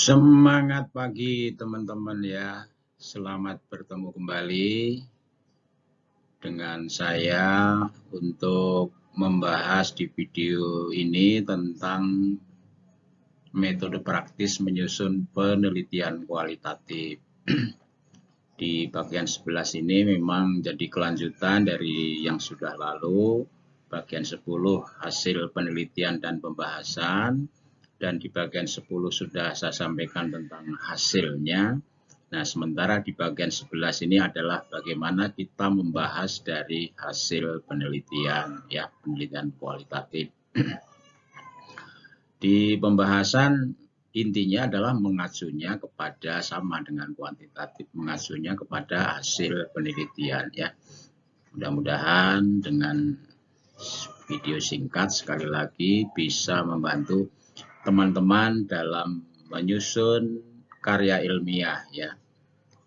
Semangat pagi teman-teman ya. Selamat bertemu kembali dengan saya untuk membahas di video ini tentang metode praktis menyusun penelitian kualitatif. Di bagian 11 ini memang jadi kelanjutan dari yang sudah lalu. Bagian 10 hasil penelitian dan pembahasan. Dan di bagian 10 sudah saya sampaikan tentang hasilnya. Nah, sementara di bagian 11 ini adalah bagaimana kita membahas dari hasil penelitian, ya, penelitian kualitatif. Di pembahasan intinya adalah mengacunya kepada sama dengan kuantitatif, mengacunya kepada hasil penelitian, ya. Mudah-mudahan dengan video singkat sekali lagi bisa membantu teman-teman dalam menyusun karya ilmiah, ya.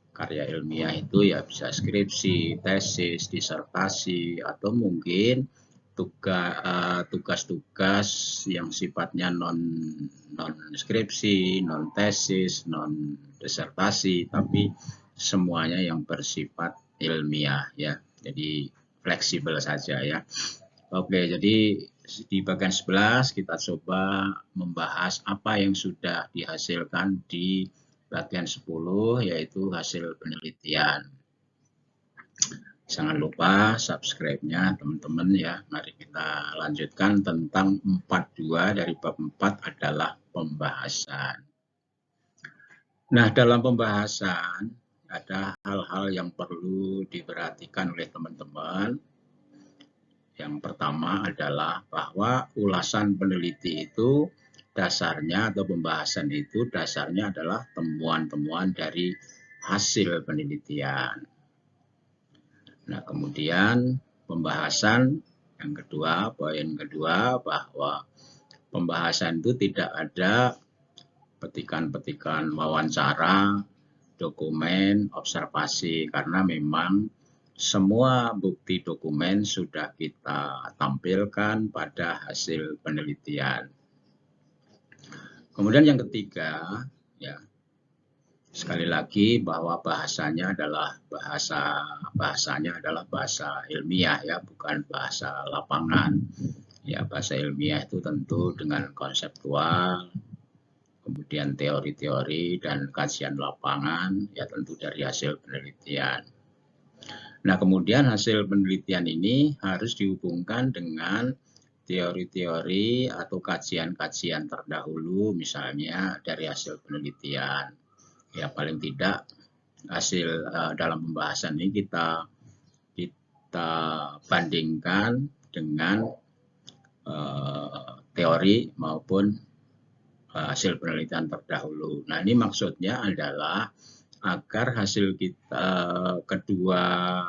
Karya ilmiah itu ya bisa skripsi, tesis, disertasi, atau mungkin tugas-tugas yang sifatnya non skripsi, non tesis, non disertasi, tapi semuanya yang bersifat ilmiah, ya. Jadi fleksibel saja, ya. Oke, jadi di bagian 11 kita coba membahas apa yang sudah dihasilkan di bagian 10, yaitu hasil penelitian. Jangan lupa subscribe-nya teman-teman ya. Mari kita lanjutkan tentang 4.2 dari bab 4 adalah pembahasan. Nah, dalam pembahasan ada hal-hal yang perlu diperhatikan oleh teman-teman. Yang pertama adalah bahwa ulasan peneliti itu dasarnya atau pembahasan itu dasarnya adalah temuan-temuan dari hasil penelitian. Nah, kemudian pembahasan yang kedua, poin kedua, bahwa pembahasan itu tidak ada petikan-petikan wawancara, dokumen, observasi, karena memang semua bukti dokumen sudah kita tampilkan pada hasil penelitian. Kemudian yang ketiga, ya, sekali lagi bahwa bahasanya adalah bahasa ilmiah, ya, bukan bahasa lapangan. Ya, bahasa ilmiah itu tentu dengan konseptual, kemudian teori-teori dan kajian lapangan, ya, tentu dari hasil penelitian. Nah, kemudian hasil penelitian ini harus dihubungkan dengan teori-teori atau kajian-kajian terdahulu, misalnya dari hasil penelitian. Ya, paling tidak hasil dalam pembahasan ini kita bandingkan dengan teori maupun hasil penelitian terdahulu. Nah, ini maksudnya adalah agar hasil kita kedua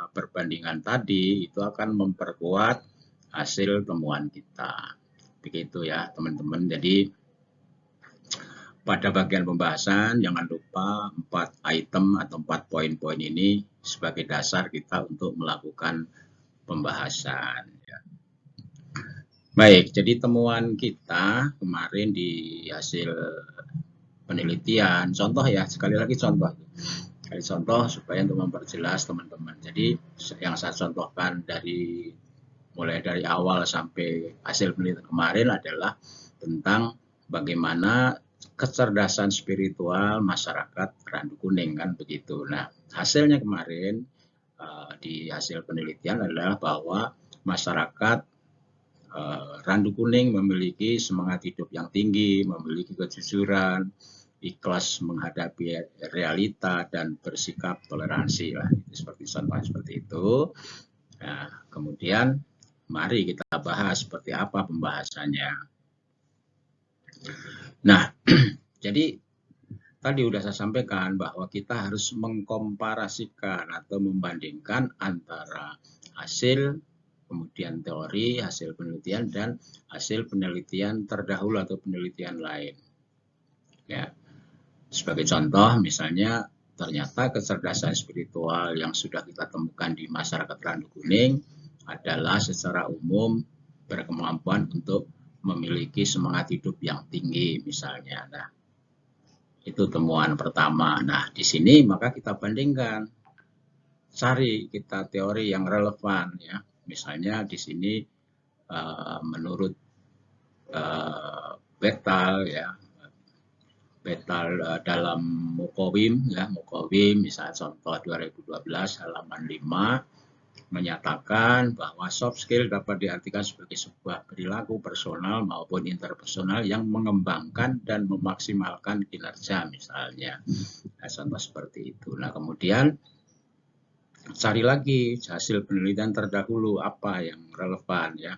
perbandingan tadi itu akan memperkuat hasil temuan kita. Begitu ya, teman-teman. Jadi pada bagian pembahasan jangan lupa 4 item atau 4 poin-poin ini sebagai dasar kita untuk melakukan pembahasan. Ya. Baik, jadi temuan kita kemarin di hasil penelitian, contoh ya, sekali lagi contoh. Contoh supaya untuk memperjelas teman-teman. Jadi yang saya contohkan mulai dari awal sampai hasil penelitian kemarin adalah tentang bagaimana kecerdasan spiritual masyarakat Randu Kuning, kan begitu. Nah, hasilnya kemarin di hasil penelitian adalah bahwa masyarakat Randu Kuning memiliki semangat hidup yang tinggi, memiliki kejujuran, ikhlas menghadapi realita, dan bersikap toleransi lah. Seperti contoh seperti itu. Nah, kemudian mari kita bahas seperti apa pembahasannya. Nah, jadi tadi sudah saya sampaikan bahwa kita harus mengkomparasikan atau membandingkan antara hasil, kemudian teori, hasil penelitian, dan hasil penelitian terdahulu atau penelitian lain. Ya. Sebagai contoh, misalnya ternyata kecerdasan spiritual yang sudah kita temukan di masyarakat Randu Kuning adalah secara umum berkemampuan untuk memiliki semangat hidup yang tinggi, misalnya. Nah, Itu temuan pertama. Nah, di sini maka kita bandingkan, cari kita teori yang relevan ya. Misalnya di sini menurut Betal ya, Betal dalam Mukawim ya, Mukawim misalnya contoh 2012 halaman 5 menyatakan bahwa soft skill dapat diartikan sebagai sebuah perilaku personal maupun interpersonal yang mengembangkan dan memaksimalkan kinerja misalnya. Nah, contoh seperti itu. Nah, kemudian cari lagi hasil penelitian terdahulu apa yang relevan ya.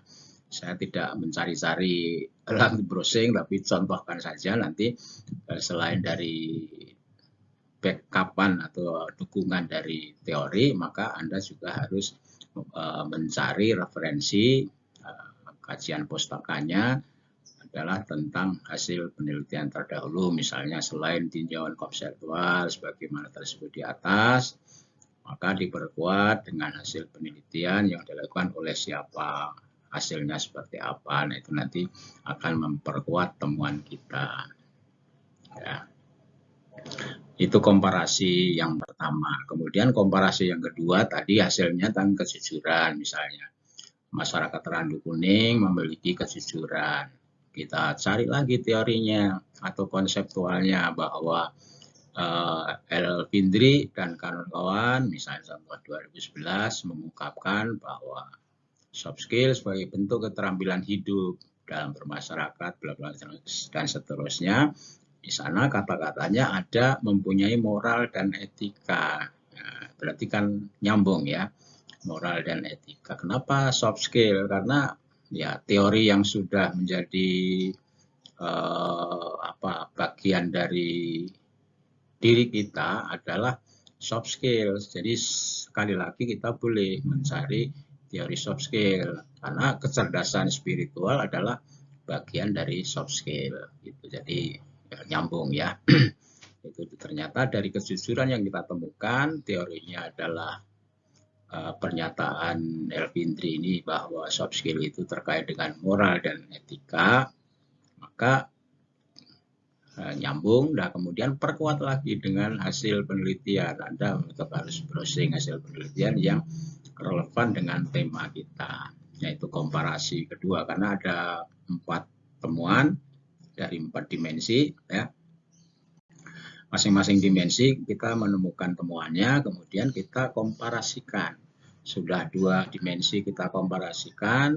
Saya tidak mencari-cari langsung browsing, tapi contohkan saja nanti selain dari backupan atau dukungan dari teori, maka Anda juga harus mencari referensi kajian pustakanya adalah tentang hasil penelitian terdahulu. Misalnya selain tinjauan konseptual sebagaimana tersebut di atas, maka diperkuat dengan hasil penelitian yang dilakukan oleh siapa, hasilnya seperti apa. Nah, itu nanti akan memperkuat temuan kita. Ya. Itu komparasi yang pertama. Kemudian komparasi yang kedua tadi hasilnya tentang kejujuran misalnya. Masyarakat Randu Kuning memiliki kejujuran. Kita cari lagi teorinya atau konseptualnya bahwa El Findri dan kawan-kawan misalnya contoh 2011 mengungkapkan bahwa soft skill sebagai bentuk keterampilan hidup dalam bermasyarakat, bla bla dan seterusnya. Di sana kata-katanya ada mempunyai moral dan etika. Nah, berarti kan nyambung ya, moral dan etika. Kenapa soft skill? Karena ya teori yang sudah menjadi bagian dari diri kita adalah soft skills. Jadi sekali lagi kita boleh mencari teori soft skill karena kecerdasan spiritual adalah bagian dari soft skill. Gitu. Jadi ya, nyambung ya. Itu ternyata dari kejujuran yang kita temukan teorinya adalah pernyataan Elvindri ini bahwa soft skill itu terkait dengan moral dan etika, maka nyambung. Nah, kemudian perkuat lagi dengan hasil penelitian. Anda tetap harus browsing hasil penelitian yang relevan dengan tema kita, yaitu komparasi kedua, karena ada 4 temuan dari 4 dimensi ya. Masing-masing dimensi kita menemukan temuannya, kemudian kita komparasikan. Sudah 2 dimensi kita komparasikan,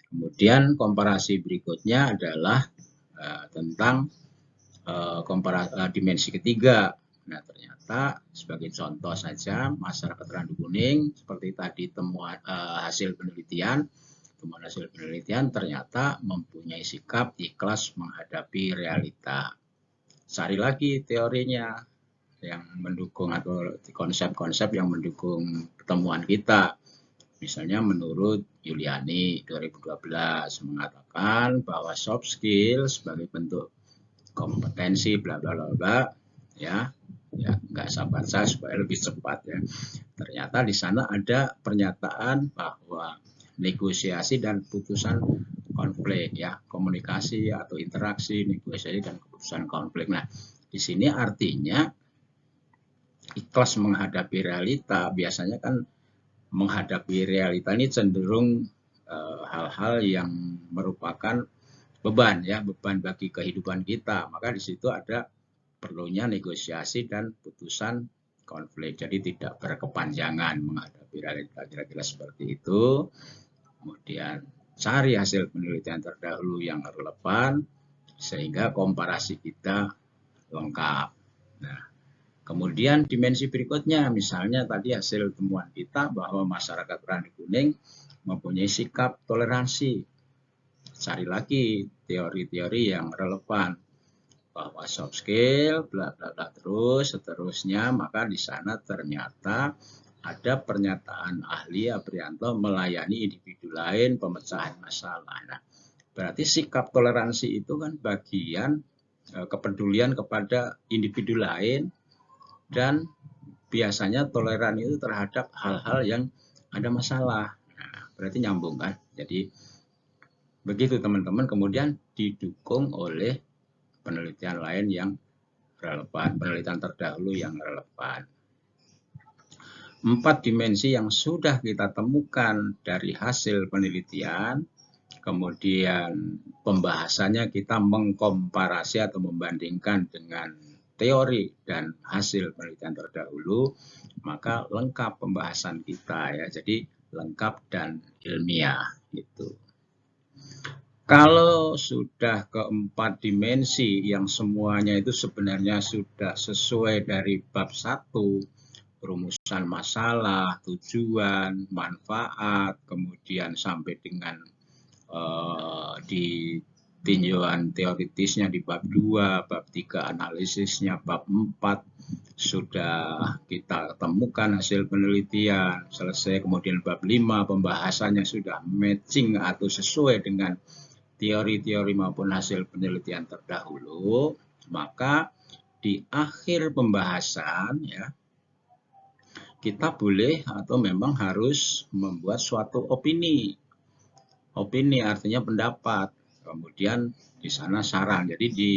kemudian komparasi berikutnya adalah tentang dimensi ketiga. Nah, ternyata sebagai contoh saja masyarakat Randu Kuning seperti tadi temuan hasil penelitian ternyata mempunyai sikap ikhlas menghadapi realita. Cari lagi teorinya yang mendukung atau konsep-konsep yang mendukung temuan kita. Misalnya menurut Yuliani 2012 mengatakan bahwa soft skill sebagai bentuk kompetensi bla bla bla ya nggak sabar saya supaya lebih cepat ya. Ternyata di sana ada pernyataan bahwa negosiasi dan putusan konflik ya, komunikasi atau interaksi, negosiasi dan keputusan konflik. Nah, di sini artinya ikhlas menghadapi realita. Biasanya kan menghadapi realita ini cenderung hal-hal yang merupakan beban ya, beban bagi kehidupan kita. Maka di situ ada perlunya negosiasi dan putusan konflik. Jadi tidak berkepanjangan menghadapi realita, kira-kira seperti itu. Kemudian cari hasil penelitian terdahulu yang relevan sehingga komparasi kita lengkap. Nah, kemudian dimensi berikutnya misalnya tadi hasil temuan kita bahwa masyarakat Randu Kuning mempunyai sikap toleransi. Cari lagi teori-teori yang relevan bahwa soft skill bla bla bla terus seterusnya, maka di sana ternyata ada pernyataan ahli Aprianto melayani individu lain pemecahan masalah. Nah, berarti sikap toleransi itu kan bagian kepedulian kepada individu lain dan biasanya toleran itu terhadap hal-hal yang ada masalah. Nah, berarti nyambung kan? Jadi begitu teman-teman, kemudian didukung oleh penelitian lain yang relevan, penelitian terdahulu yang relevan. 4 dimensi yang sudah kita temukan dari hasil penelitian, kemudian pembahasannya kita mengkomparasi atau membandingkan dengan teori dan hasil penelitian terdahulu, maka lengkap pembahasan kita ya. Jadi lengkap dan ilmiah gitu. Kalau sudah keempat dimensi yang semuanya itu sebenarnya sudah sesuai dari bab 1, perumusan masalah, tujuan, manfaat, kemudian sampai dengan di tinjauan teoritisnya di bab 2, bab 3 analisisnya, bab 4 sudah kita temukan hasil penelitian, selesai, kemudian bab 5 pembahasannya sudah matching atau sesuai dengan teori-teori maupun hasil penelitian terdahulu, maka di akhir pembahasan ya kita boleh atau memang harus membuat suatu opini. Opini artinya pendapat, kemudian di sana saran. Jadi di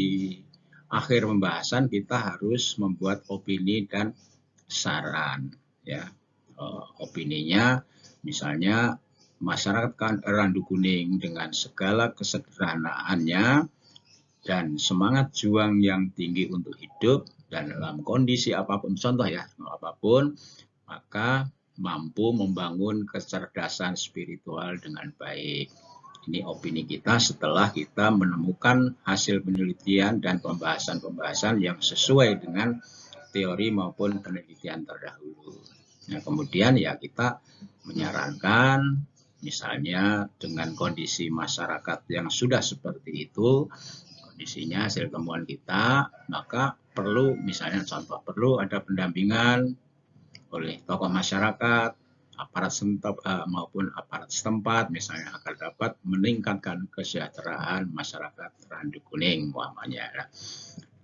akhir pembahasan kita harus membuat opini dan saran ya. Opininya misalnya masyarakat Randu Kuning dengan segala kesederhanaannya dan semangat juang yang tinggi untuk hidup dan dalam kondisi apapun, contoh ya, apapun, maka mampu membangun kecerdasan spiritual dengan baik. Ini opini kita setelah kita menemukan hasil penelitian dan pembahasan-pembahasan yang sesuai dengan teori maupun penelitian terdahulu. Nah, kemudian ya kita menyarankan misalnya dengan kondisi masyarakat yang sudah seperti itu, kondisinya hasil temuan kita, maka perlu misalnya contoh, perlu ada pendampingan oleh tokoh masyarakat, aparat maupun aparat setempat misalnya agar dapat meningkatkan kesejahteraan masyarakat Randu Kuning umpamanya.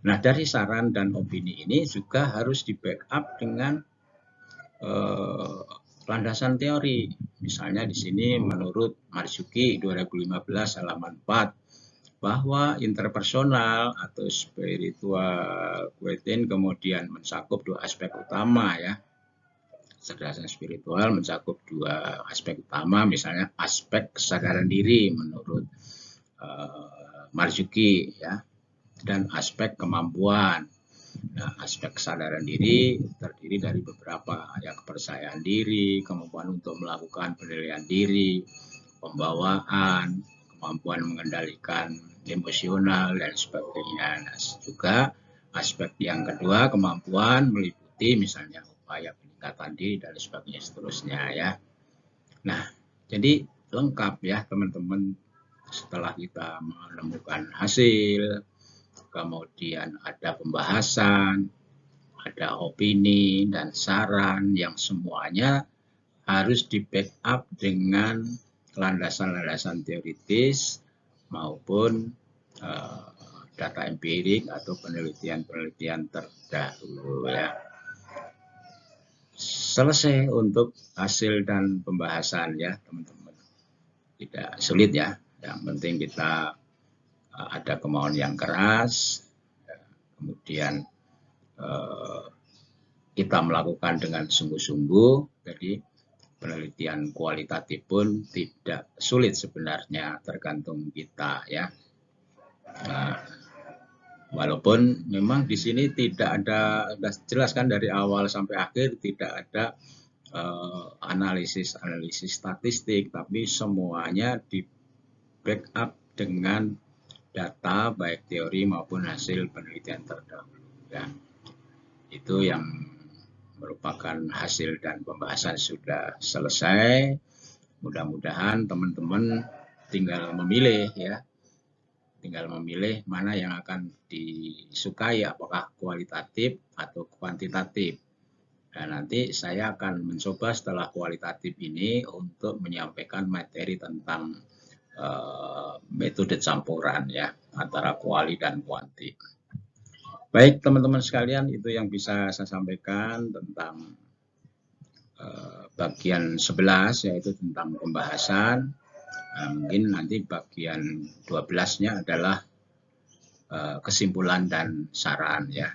Nah, dari saran dan opini ini juga harus di backup dengan landasan teori. Misalnya di sini menurut Marzuki 2015 halaman 4 bahwa interpersonal atau spiritual quotient kemudian mencakup 2 aspek utama ya. Kecerdasan spiritual mencakup 2 aspek utama, misalnya aspek kesadaran diri menurut Marzuki ya, dan aspek kemampuan. Nah, aspek kesadaran diri terdiri dari beberapa ya, kepercayaan diri, kemampuan untuk melakukan penilaian diri, pembawaan, kemampuan mengendalikan emosional dan sebagainya. Nah, juga aspek yang kedua, kemampuan meliputi misalnya upaya peningkatan diri dan sebagainya seterusnya ya. Nah, jadi lengkap ya teman-teman, setelah kita menemukan hasil, kemudian ada pembahasan, ada opini dan saran yang semuanya harus di backup dengan landasan-landasan teoritis maupun data empirik atau penelitian-penelitian terdahulu ya. Selesai untuk hasil dan pembahasan ya teman-teman. Tidak sulit ya, yang penting kita ada kemauan yang keras, kemudian kita melakukan dengan sungguh-sungguh. Jadi penelitian kualitatif pun tidak sulit sebenarnya, tergantung kita ya. Nah, walaupun memang di sini tidak ada, sudah jelaskan dari awal sampai akhir tidak ada analisis statistik, tapi semuanya di backup dengan data baik teori maupun hasil penelitian terdahulu ya. Itu yang merupakan hasil dan pembahasan sudah selesai. Mudah-mudahan teman-teman tinggal memilih ya, tinggal memilih mana yang akan disukai, apakah kualitatif atau kuantitatif. Dan nanti saya akan mencoba setelah kualitatif ini untuk menyampaikan materi tentang metode campuran ya antara kuali dan kuanti. Baik teman-teman sekalian, itu yang bisa saya sampaikan tentang bagian 11 yaitu tentang pembahasan. Mungkin nanti bagian 12-nya adalah kesimpulan dan saran ya.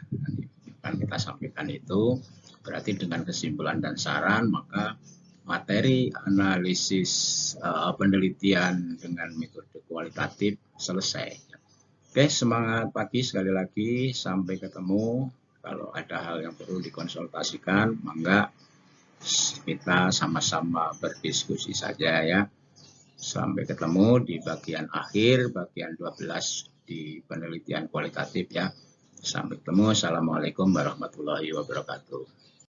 Akan kita sampaikan itu. Berarti dengan kesimpulan dan saran maka materi analisis penelitian dengan metode kualitatif selesai. Oke, semangat pagi sekali lagi. Sampai ketemu. Kalau ada hal yang perlu dikonsultasikan, mangga kita sama-sama berdiskusi saja ya. Sampai ketemu di bagian akhir, bagian 12 di penelitian kualitatif ya. Sampai ketemu. Assalamualaikum warahmatullahi wabarakatuh.